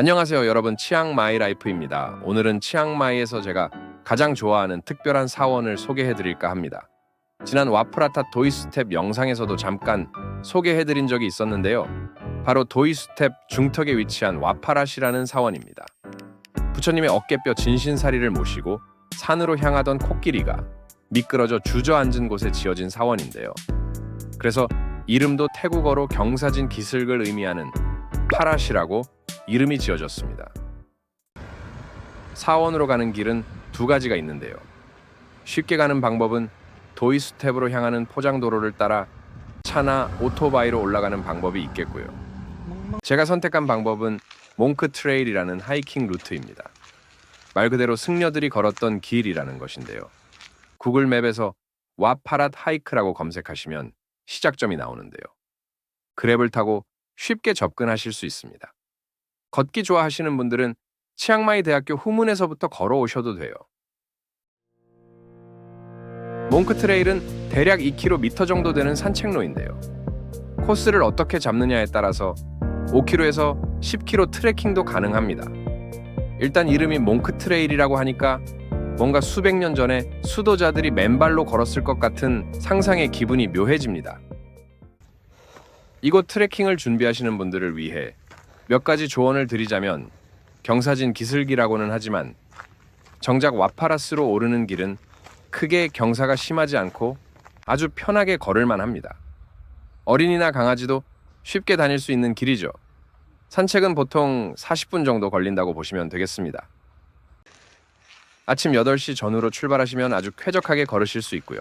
안녕하세요 여러분, 치앙마이 라이프입니다. 오늘은 치앙마이에서 제가 가장 좋아하는 특별한 사원을 소개해드릴까 합니다. 지난 와프라타 도이스텝 영상에서도 잠깐 소개해드린 적이 있었는데요. 바로 도이스텝 중턱에 위치한 와파랏이라는 사원입니다. 부처님의 어깨뼈 진신사리를 모시고 산으로 향하던 코끼리가 미끄러져 주저앉은 곳에 지어진 사원인데요. 그래서 이름도 태국어로 경사진 기슭을 의미하는 파랏이라고 이름이 지어졌습니다. 사원으로 가는 길은 두 가지가 있는데요. 쉽게 가는 방법은 도이스텝으로 향하는 포장도로를 따라 차나 오토바이로 올라가는 방법이 있겠고요. 제가 선택한 방법은 몽크 트레일이라는 하이킹 루트입니다. 말 그대로 승려들이 걸었던 길이라는 것인데요. 구글 맵에서 와파랏 하이크라고 검색하시면 시작점이 나오는데요. 그랩을 타고 쉽게 접근하실 수 있습니다. 걷기 좋아하시는 분들은 치앙마이 대학교 후문에서부터 걸어오셔도 돼요. 몽크 트레일은 대략 2km 정도 되는 산책로인데요. 코스를 어떻게 잡느냐에 따라서 5km에서 10km 트레킹도 가능합니다. 일단 이름이 몽크 트레일이라고 하니까 뭔가 수백 년 전에 수도자들이 맨발로 걸었을 것 같은 상상의 기분이 묘해집니다. 이곳 트레킹을 준비하시는 분들을 위해 몇 가지 조언을 드리자면, 경사진 기슭이라고는 하지만 정작 와파랏으로 오르는 길은 크게 경사가 심하지 않고 아주 편하게 걸을만 합니다. 어린이나 강아지도 쉽게 다닐 수 있는 길이죠. 산책은 보통 40분 정도 걸린다고 보시면 되겠습니다. 아침 8시 전후로 출발하시면 아주 쾌적하게 걸으실 수 있고요.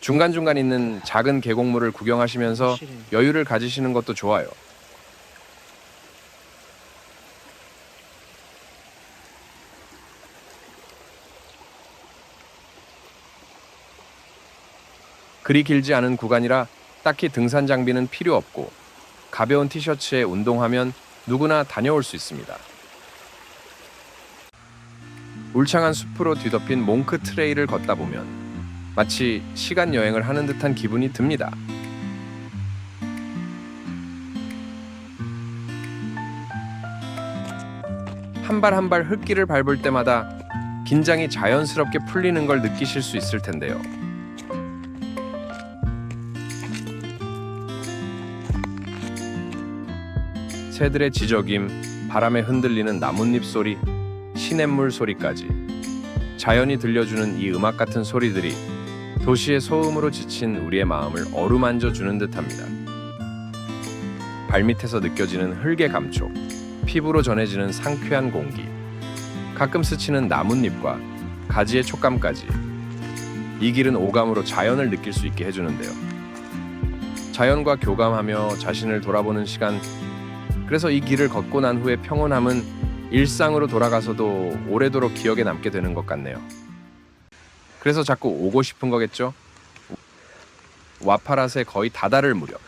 중간중간 있는 작은 계곡물을 구경하시면서 여유를 가지시는 것도 좋아요. 그리 길지 않은 구간이라 딱히 등산 장비는 필요 없고 가벼운 티셔츠에 운동하면 누구나 다녀올 수 있습니다. 울창한 숲으로 뒤덮인 몽크 트레일을 걷다 보면 마치 시간 여행을 하는 듯한 기분이 듭니다. 한 발 한 발 흙길을 밟을 때마다 긴장이 자연스럽게 풀리는 걸 느끼실 수 있을 텐데요. 새들의 지저귐, 바람에 흔들리는 나뭇잎 소리, 시냇물 소리까지 자연이 들려주는 이 음악 같은 소리들이 도시의 소음으로 지친 우리의 마음을 어루만져 주는 듯합니다. 발밑에서 느껴지는 흙의 감촉, 피부로 전해지는 상쾌한 공기, 가끔 스치는 나뭇잎과 가지의 촉감까지 이 길은 오감으로 자연을 느낄 수 있게 해주는데요. 자연과 교감하며 자신을 돌아보는 시간, 그래서 이 길을 걷고 난 후의 평온함은 일상으로 돌아가서도 오래도록 기억에 남게 되는 것 같네요. 그래서 자꾸 오고 싶은 거겠죠? 와파랏에 거의 다다를 무렵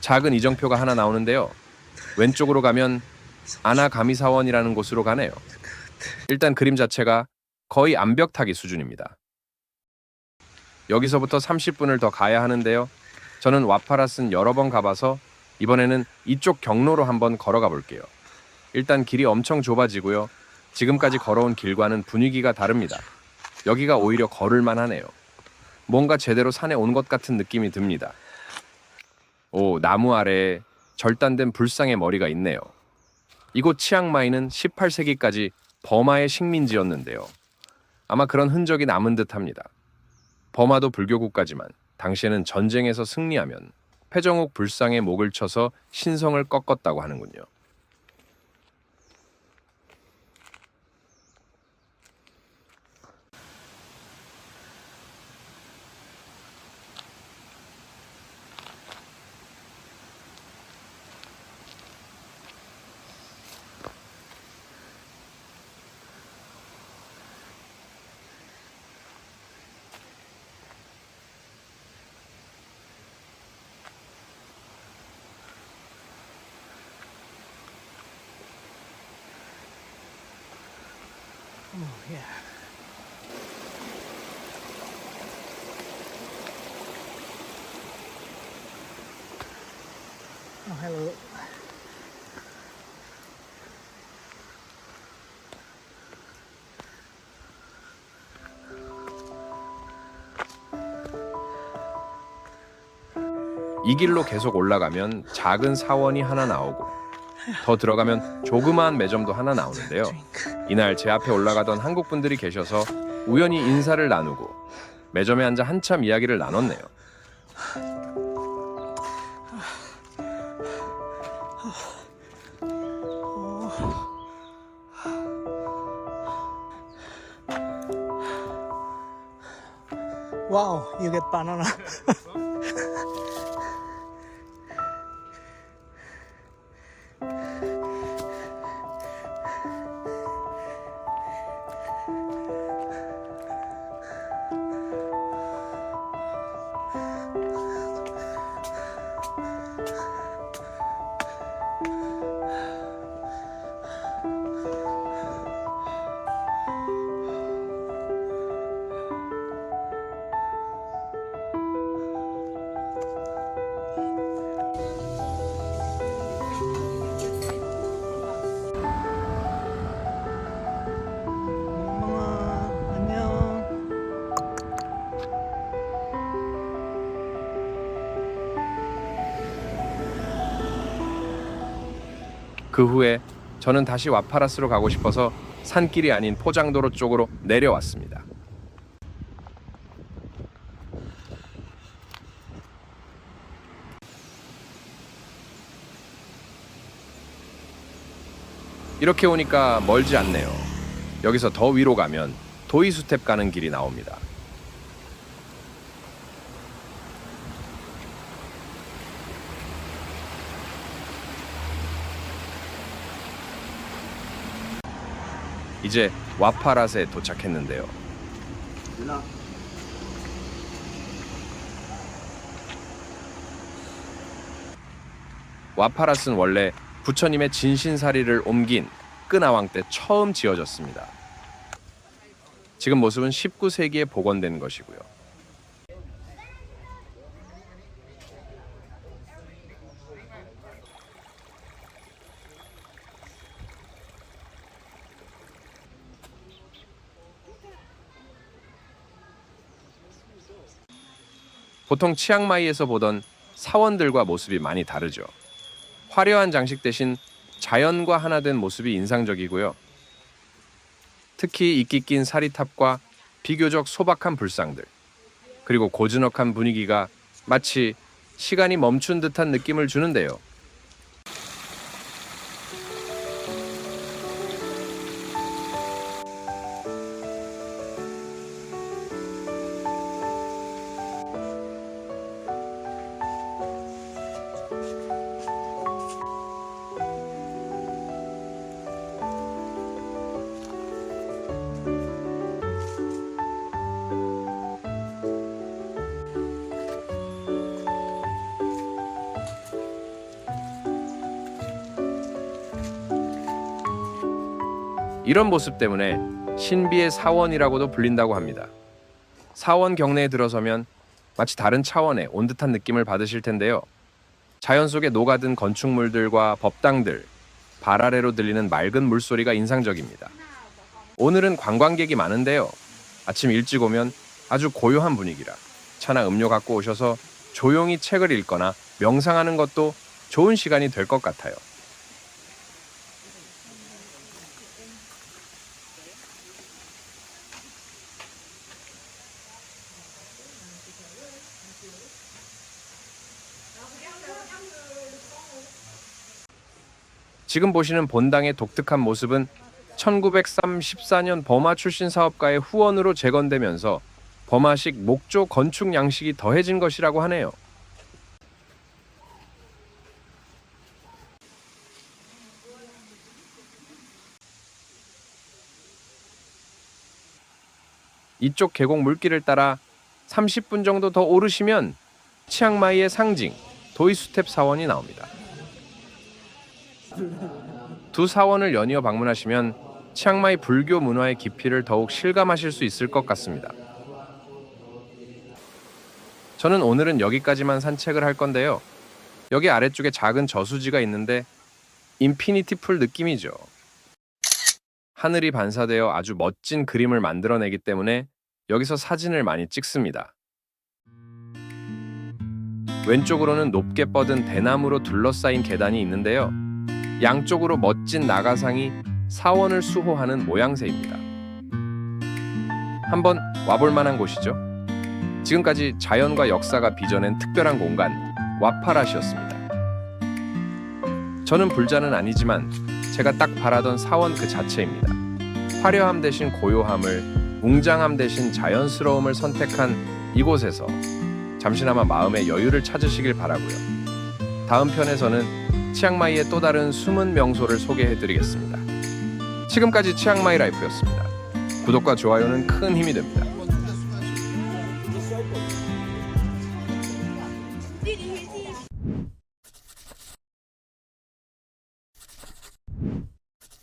작은 이정표가 하나 나오는데요. 왼쪽으로 가면 아나가미사원이라는 곳으로 가네요. 일단 그림 자체가 거의 암벽타기 수준입니다. 여기서부터 30분을 더 가야 하는데요. 저는 와파랏은 여러 번 가봐서 이번에는 이쪽 경로로 한번 걸어가 볼게요. 일단 길이 엄청 좁아지고요. 지금까지 걸어온 길과는 분위기가 다릅니다. 여기가 오히려 걸을만 하네요. 뭔가 제대로 산에 온 것 같은 느낌이 듭니다. 오, 나무 아래에 절단된 불상의 머리가 있네요. 이곳 치앙마이는 18세기까지 버마의 식민지였는데요. 아마 그런 흔적이 남은 듯합니다. 버마도 불교 국가지만 당시에는 전쟁에서 승리하면 패정옥 불상에 목을 쳐서 신성을 꺾었다고 하는군요. Oh, yeah. Hello. 이 길로 계속 올라가면 작은 사원이 하나 나오고 더 들어가면 조그마한 매점도 하나 나오는데요. 이날 제 앞에 올라가던 한국 분들이 계셔서 우연히 인사를 나누고 매점에 앉아 한참 이야기를 나눴네요. Wow, you get banana. 안녕. 그 후에 저는 다시 와파라스로 가고 싶어서 산길이 아닌 포장도로 쪽으로 내려왔습니다. 이렇게 오니까 멀지 않네요. 여기서 더 위로 가면 도이수텝 가는 길이 나옵니다. 이제 와파라스에 도착했는데요. 와파라스는 원래 부처님의 진신사리를 옮긴 끄나왕 때 처음 지어졌습니다. 지금 모습은 19세기에 복원된 것이고요. 보통 치앙마이에서 보던 사원들과 모습이 많이 다르죠. 화려한 장식 대신 자연과 하나 된 모습이 인상적이고요. 특히 이끼 낀 사리탑과 비교적 소박한 불상들, 그리고 고즈넉한 분위기가 마치 시간이 멈춘 듯한 느낌을 주는데요. 이런 모습 때문에 신비의 사원이라고도 불린다고 합니다. 사원 경내에 들어서면 마치 다른 차원에 온 듯한 느낌을 받으실 텐데요. 자연 속에 녹아든 건축물들과 법당들, 발 아래로 들리는 맑은 물소리가 인상적입니다. 오늘은 관광객이 많은데요. 아침 일찍 오면 아주 고요한 분위기라 차나 음료 갖고 오셔서 조용히 책을 읽거나 명상하는 것도 좋은 시간이 될 것 같아요. 지금 보시는 본당의 독특한 모습은 1934년 버마 출신 사업가의 후원으로 재건되면서 버마식 목조 건축 양식이 더해진 것이라고 하네요. 이쪽 계곡 물길을 따라 30분 정도 더 오르시면 치앙마이의 상징 도이수텝 사원이 나옵니다. 두 사원을 연이어 방문하시면 치앙마이 불교 문화의 깊이를 더욱 실감하실 수 있을 것 같습니다. 저는 오늘은 여기까지만 산책을 할 건데요. 여기 아래쪽에 작은 저수지가 있는데 인피니티 풀 느낌이죠. 하늘이 반사되어 아주 멋진 그림을 만들어내기 때문에 여기서 사진을 많이 찍습니다. 왼쪽으로는 높게 뻗은 대나무로 둘러싸인 계단이 있는데요. 양쪽으로 멋진 나가상이 사원을 수호하는 모양새입니다. 한번 와볼 만한 곳이죠. 지금까지 자연과 역사가 빚어낸 특별한 공간, 와파랏이었습니다. 저는 불자는 아니지만 제가 딱 바라던 사원 그 자체입니다. 화려함 대신 고요함을, 웅장함 대신 자연스러움을 선택한 이곳에서 잠시나마 마음의 여유를 찾으시길 바라고요. 다음 편에서는 치앙마이의 또 다른 숨은 명소를 소개해드리겠습니다. 지금까지 치앙마이 라이프였습니다. 구독과 좋아요는 큰 힘이 됩니다.